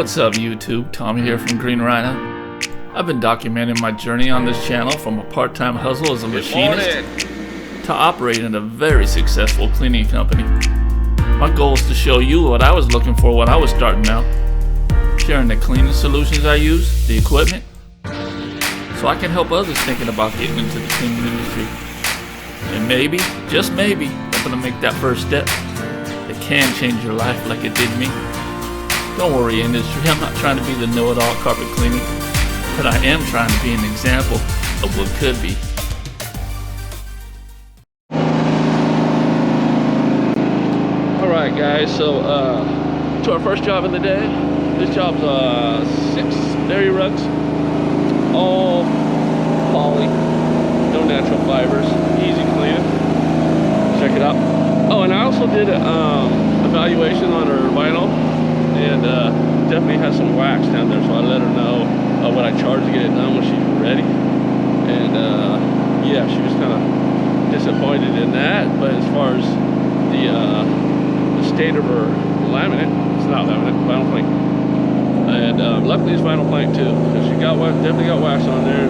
What's up YouTube, Tommy here from Green Rhino. I've been documenting my journey on this channel from a part-time hustle as a machinist to operating a very successful cleaning company. My goal is to show you what I was looking for when I was starting out, sharing the cleaning solutions I use, the equipment, so I can help others thinking about getting into the cleaning industry. And maybe, just maybe, I'm gonna make that first step that can change your life like it did me. Don't worry industry, I'm not trying to be the know-it-all carpet cleaning, but I am trying to be an example of what could be. Alright guys, so to our first job of the day. This job's 6 dairy rugs, all poly, no natural fibers, easy cleaning. Check it out. Oh, and I also did an evaluation on her vinyl, and definitely has some wax down there, so I let her know what I charged to get it done when she's ready. And yeah, she was kind of disappointed in that, but as far as the state of her laminate, it's not laminate, vinyl plank. And luckily it's vinyl plank too, because she definitely got wax on there.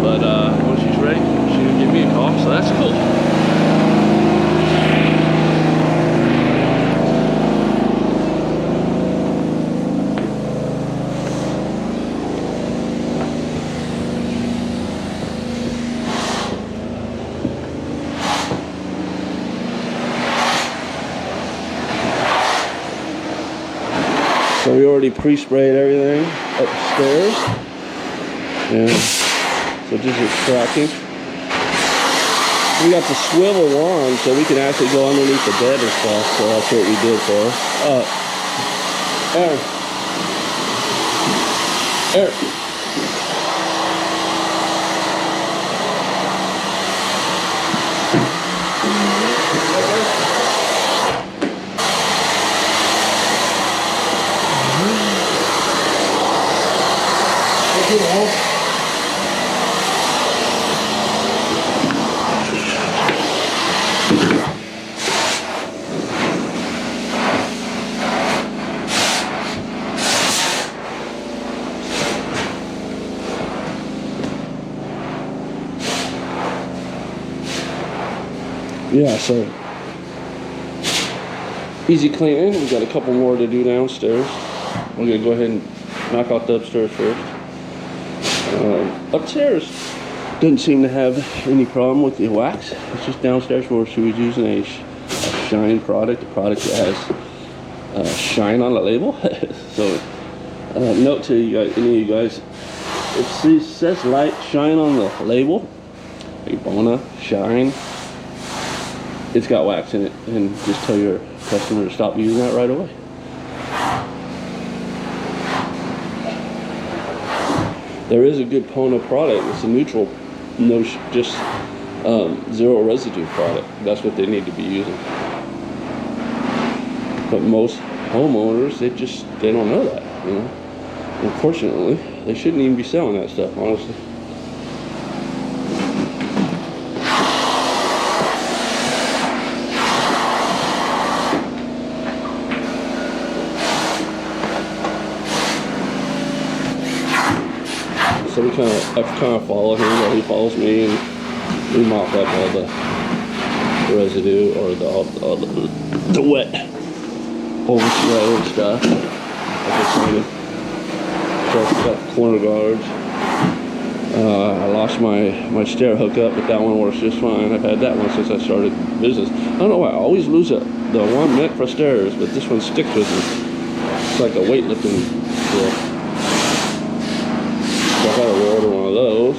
But when she's ready, she's gonna give me a call, so that's cool. So we already pre-sprayed everything upstairs, and so just extracting. We got the swivel on, so we can actually go underneath the bed and stuff. So that's what we did for her. Aaron. Yeah, so easy cleaning. We got a couple more to do downstairs. We're gonna go ahead and knock out the upstairs first. Upstairs didn't seem to have any problem with the wax. It's just downstairs where she was using a shine product, a product that has shine on the label. So note to you guys, any of you guys, it says light shine on the label, like Bona shine. It's got wax in it, and just tell your customer to stop using that right away. There is a good Bona product. It's a neutral, just zero residue product. That's what they need to be using. But most homeowners, they don't know that. You know, unfortunately, they shouldn't even be selling that stuff, honestly. So I kind of follow him while he follows me, and we mop up all the residue or the wet overflow and stuff. Got corner guards. I lost my stair hookup, but that one works just fine. I've had that one since I started business. I don't know why I always lose the one meant for stairs, but this one sticks with me. It's like a weightlifting deal. I gotta order one of those.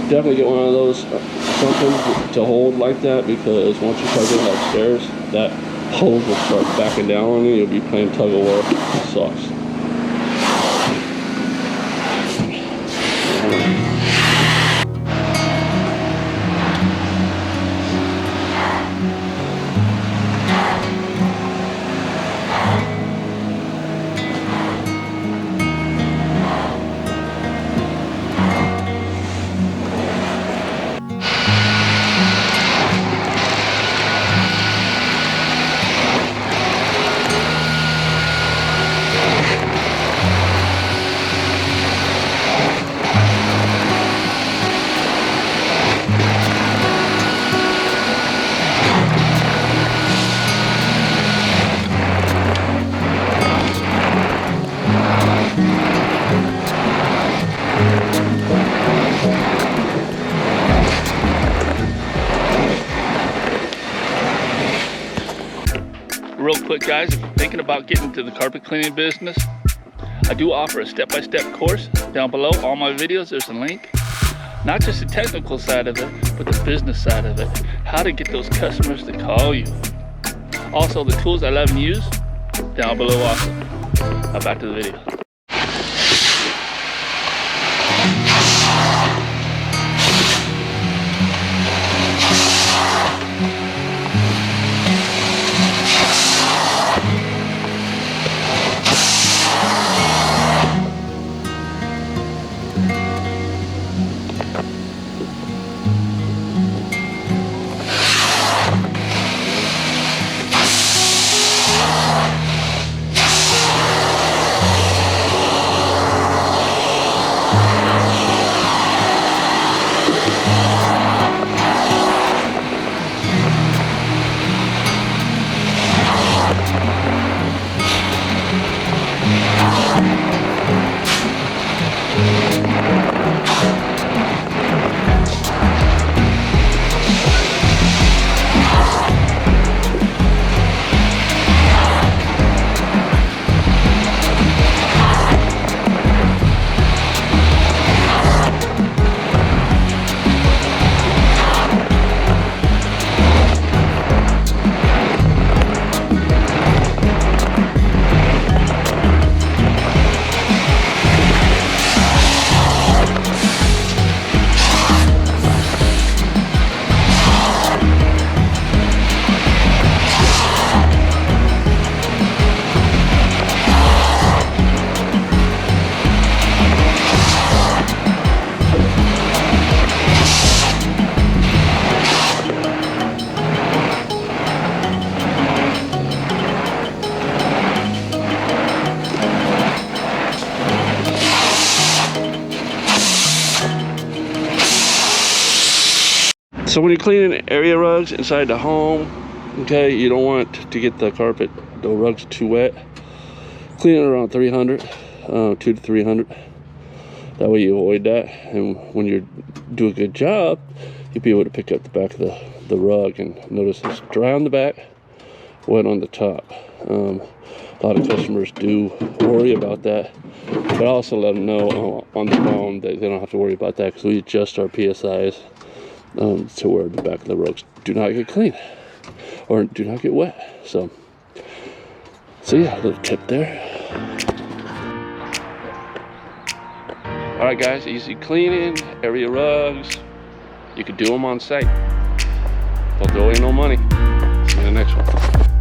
Definitely get one of those, something to hold like that, because once you start getting upstairs, that hose will start backing down on you. You'll be playing tug of war. It sucks. But guys, if you're thinking about getting into the carpet cleaning business, I do offer a step-by-step course down below. All my videos, there's a link. Not just the technical side of it, but the business side of it. How to get those customers to call you. Also, the tools I love and use, down below also. Now back to the video. So when you're cleaning area rugs inside the home, okay, you don't want to get the carpet, the rugs too wet. Clean it around 300, 2 to 300. That way you avoid that. And when you do a good job, you'll be able to pick up the back of the rug and notice it's dry on the back, wet on the top. A lot of customers do worry about that, but I also let them know on the phone that they don't have to worry about that because we adjust our PSIs to where the back of the rugs do not get clean or do not get wet. So yeah, a little tip there. All right, guys, easy cleaning, area rugs. You could do them on site. Don't throw away no money. See you in the next one.